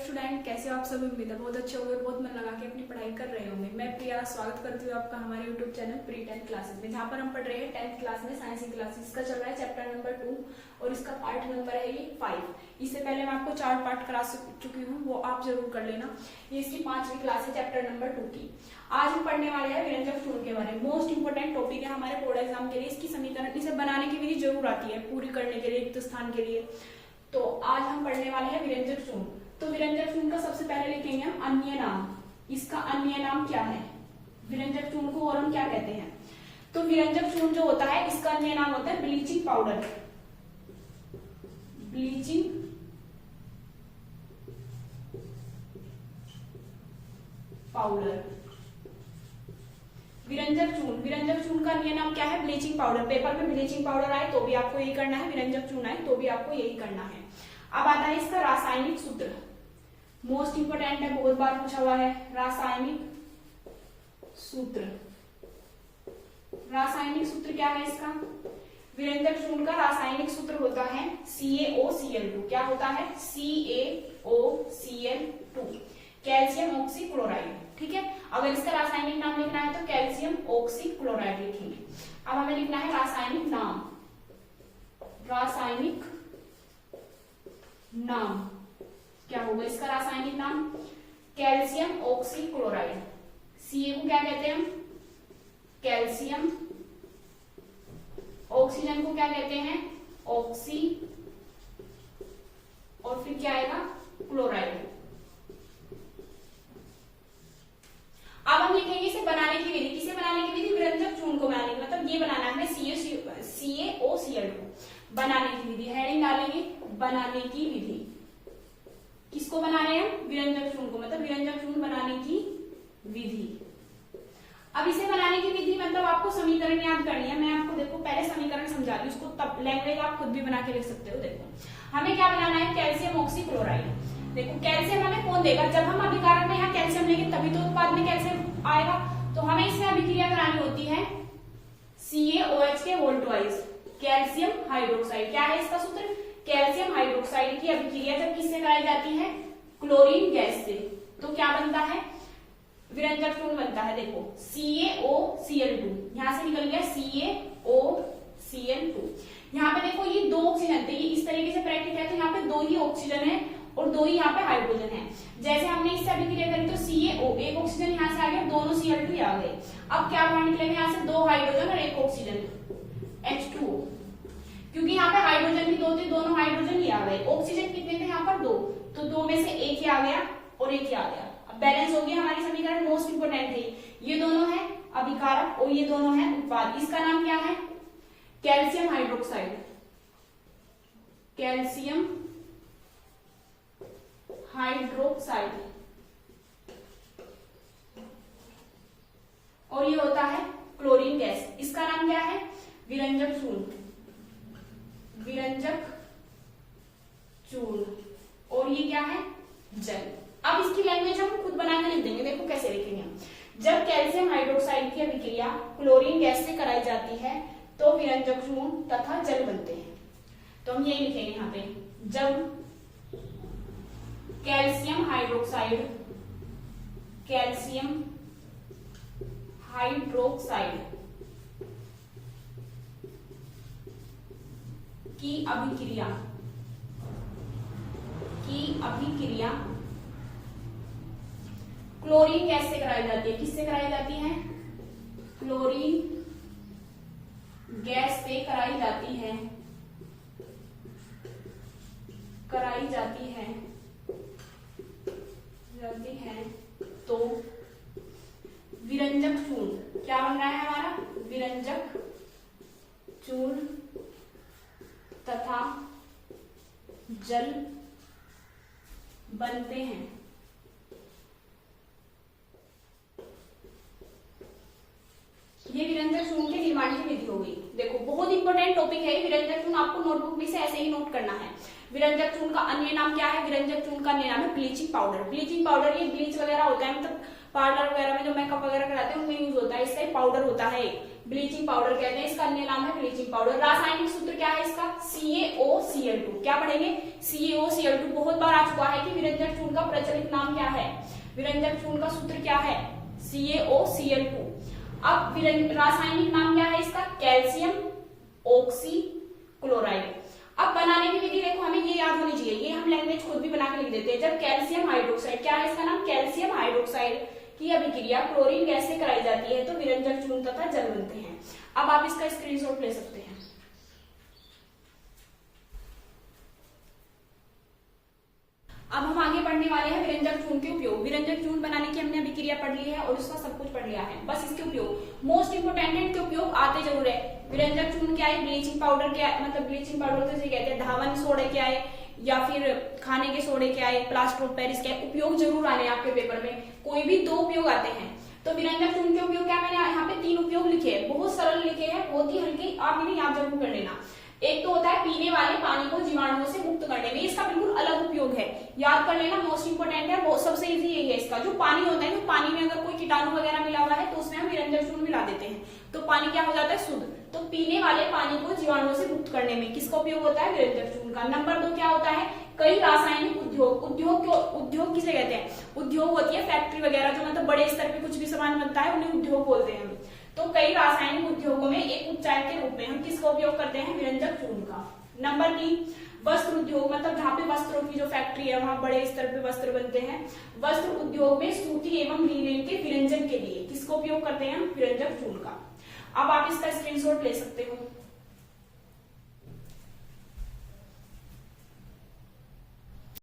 Student, कैसे हो आप सभी। उम्मीद है बहुत अच्छे होंगे और बहुत मन लगा के अपनी पढ़ाई कर रहे होंगे। मैं प्रिया स्वागत करती हूँ आपका हमारे YouTube channel pre 10th classes में, जहाँ पर हम पढ़ रहे हैं 10th क्लास में साइंस की क्लास। इसका चल रहा है चैप्टर नंबर 2 और इसका पार्ट नंबर है ये 5। इससे पहले मैं आपको 4 पार्ट करा चुकी हूँ, वो आप जरूर कर लेना। ये इसकी 5वीं क्लास है चैप्टर नंबर 2 की। आज हम पढ़ने वाले हैं व्यंजक चूर्ण के बारे में। मोस्ट इंपोर्टेंट टॉपिक है हमारे बोर्ड एग्जाम के लिए। इसकी समीकरण इसे बनाने की विधि जरूर आती है पूरी करने के लिए, रिक्त स्थान के लिए। तो आज हम पढ़ने वाले हैं व्यंजक चूर्ण। तो व्यंजक चूर्ण का सबसे पहले लिखेंगे हम अन्य नाम। इसका अन्य नाम क्या है? व्यंजक चूर्ण को और हम क्या कहते हैं? तो व्यंजक चूर्ण जो होता है इसका अन्य नाम होता है ब्लीचिंग पाउडर। Bleaching powder. व्यंजक चूर्ण का अन्य नाम क्या है? Bleaching powder. पेपर में ब्लीचिंग पाउडर आए तो भी आपको यही करना है, व्यंजक चूर्ण आए तो भी आपको यही करना है। अब आता है इसका रासायनिक सूत्र। मोस्ट इंपोर्टेंट है, बहुत बार पूछा हुआ है। रासायनिक सूत्र। रासायनिक सूत्र क्या है इसका? व्यंजक चूर्ण का रासायनिक सूत्र होता है CaOCl2। क्या होता है? CaOCl2, calcium oxychloride. ठीक है, अगर इसका रासायनिक नाम लिखना है तो कैल्शियम ऑक्सीक्लोराइड लिखेंगे। अब हमें लिखना है रासायनिक नाम। रासायनिक नाम क्या होगा इसका रासायनिक नाम? Calcium oxychloride. Ca को क्या कहते हैं हम? कैल्शियम। ऑक्सीजन को क्या कहते हैं? ऑक्सी। और फिर क्या आएगा? क्लोराइड। अब हम लिखेंगे इसे बनाने की विधि। किसे बनाने की विधि? व्यंजक चूर्ण को बनाने की, मतलब ये बनाना है CaOCl2 बनाने की विधि। हेडिंग डालेंगे बनाने की विधि। किसको बना रहे हैं? व्यंजक चूर्ण को, मतलब व्यंजक चूर्ण बनाने की विधि। अब इसे बनाने की विधि मतलब आपको समीकरण याद करनी है। मैं आपको देखो पहले समीकरण समझा दी, उसको तब लैंग्वेज आप खुद भी बना के लिख सकते हो। देखो हमें क्या बनाना है? Calcium oxychloride. देखो कैल्शियम हमें कौन देगा? जब हम अभिकारक में यहाँ कैल्शियम लेंगे तभी तो उत्पाद में कैल्शियम आएगा। तो हमें इसमें अभिक्रिया करानी होती है CaOH के होल ट्वाइस, कैल्शियम हाइड्रोक्साइड। क्या है इसका सूत्र? कैल्शियम हाइड्रोक्साइड की अभिक्रिया जब किससे कराई जाती है? क्लोरीन गैस से, तो क्या बनता है? व्यंजक चूर्ण बनता है। देखो CaOCl2, यहां से निकल गया CaOCl2। यहाँ पे देखो ये 2 ऑक्सीजन थे, ये इस तरीके से ब्रैकेट है तो यहाँ पे 2 ही ऑक्सीजन है और 2 ही यहाँ पे हाइड्रोजन है। जैसे हमने इससे अभिक्रिया करी तो CaO, एक ऑक्सीजन यहाँ से आ गया, दोनों Cl2 आ गए। अब क्या बाहर निकलेगा? यहाँ से 2 हाइड्रोजन और 1 ऑक्सीजन, H2O। क्योंकि यहाँ पे हाइड्रोजन भी 2 थे, दोनों हाइड्रोजन ही आ गए। ऑक्सीजन कितने थे यहाँ पर? 2, तो 2 में से 1 ही आ गया और 1 ही आ गया। अब बैलेंस हो गया हमारी समीकरण। मोस्ट इंपोर्टेंट है, ये दोनों है अभिकारक और ये दोनों है उत्पाद। इसका नाम क्या है? Calcium hydroxide. Calcium hydroxide. और ये होता है क्लोरीन गैस। इसका नाम क्या है? व्यंजक चूर्ण। व्यंजक चूर्ण। और ये क्या है? जल। अब इसकी लैंग्वेज हम खुद बनाकर लिख देंगे। देखो कैसे लिखेंगे हम। जब कैल्शियम हाइड्रोक्साइड की अभिक्रिया क्लोरीन गैस से कराई जाती है तो व्यंजक चूर्ण तथा जल बनते हैं। तो हम यही लिखेंगे यहाँ पे, जब कैल्शियम हाइड्रोक्साइड की अभिक्रिया क्लोरीन गैस से कराई जाती है। किससे कराई जाती है? क्लोरीन गैस से कराई जाती है तो व्यंजक चूर्ण क्या बन रहा है हमारा? व्यंजक चूर्ण तथा जल बनते हैं। ये व्यंजक चूर्ण के निर्माण की विधि हो गई। देखो बहुत इंपॉर्टेंट टॉपिक है व्यंजक चूर्ण, आपको नोटबुक में से ऐसे ही नोट करना है। विरंजक चूर्ण का अन्य नाम क्या है? विरंजक चूर्ण का अन्य नाम है ब्लीचिंग पाउडर। ब्लीचिंग पाउडर ये ब्लीच वगैरह होता है, मतलब पार्लर वगैरह में जो मेकअप वगैरह कराते हैं उनमें यूज होता है, इसका पाउडर होता है, ब्लीचिंग पाउडर कहते हैं, इसका अन्य नाम है ब्लीचिंग पाउडर। रासायनिक सूत्र क्या है इसका? CaOCl2। क्या पढ़ेंगे? CaOCl2। बहुत बार आ चुका है कि विरंजक चूर्ण का प्रचलित नाम क्या है, विरंजक चूर्ण का सूत्र क्या है? CaOCl2। अब रासायनिक नाम क्या है इसका? Calcium oxychloride. अब बनाने की विधि देखो, हमें ये याद होनी चाहिए, ये हम लैंग्वेज खुद भी बना के लिख देते हैं। जब कैल्शियम हाइड्रोक्साइड, क्या है इसका नाम? कैल्शियम हाइड्रोक्साइड की अभिक्रिया क्लोरीन गैस से कराई जाती है तो विरंजक चूर्ण तथा जल बनते हैं। अब आप इसका स्क्रीनशॉट ले सकते हैं। अब हम आगे पढ़ने वाले हैं विरंजक चूर्ण के उपयोग। विरंजक चूर्ण बनाने की हमने अभिक्रिया पढ़ ली है और उसका सब कुछ पढ़ लिया है, बस इसके उपयोग मोस्ट इंपोर्टेंट है, इनके उपयोग आते जरूर है। विरंजक चूर्ण क्या है? ब्लीचिंग पाउडर क्या है? मतलब ब्लीचिंग पाउडर तो इसे कहते हैं, धावन सोडे क्या है, या फिर खाने के सोडे क्या है, प्लास्टर ऑफ पेरिस क्या है, उपयोग जरूर आने आपके पेपर में, कोई भी 2 उपयोग आते हैं। तो विरंजक चूर्ण के उपयोग क्या, मैंने यहाँ पे 3 उपयोग लिखे हैं, बहुत सरल लिखे हैं, बहुत ही हल्के, आप इन्हें याद जरूर कर लेना। एक तो होता है पीने वाले पानी को जीवाणुओं से मुक्त करने में, इसका बिल्कुल अलग उपयोग है, याद कर लेना, मोस्ट इंपोर्टेंट है, सबसे इजी यही है इसका। जो पानी होता है, तो पानी में अगर कोई कीटाणु वगैरह मिला हुआ है तो उसमें हम विरंजक चूर्ण मिला देते हैं, तो पानी क्या हो जाता है? शुद्ध। तो पीने वाले पानी को जीवाणुओं से मुक्त करने में किसका उपयोग होता है? विरंजक चूर्ण का। नंबर 2 क्या होता है? कई रासायनिक उद्योग, उद्योग किसे कहते हैं? उद्योग होती है फैक्ट्री वगैरह, जो मतलब बड़े स्तर पे कुछ भी सामान बनता है उन्हें उद्योग बोलते हैं। तो कई रासायनिक उद्योगों में एक उपचार के रूप में हम किसका उपयोग करते हैं? विरंजक चूर्ण का। नंबर 3 वस्त्र उद्योग, मतलब जहाँ पे वस्त्रों की जो फैक्ट्री है वहां बड़े स्तर पे वस्त्र बनते हैं, वस्त्र उद्योग में सूती एवं लिनेन के विरंजन के लिए किसको उपयोग करते हैं? विरंजक चूर्ण का। अब आप इसका स्क्रीनशॉट ले सकते हो।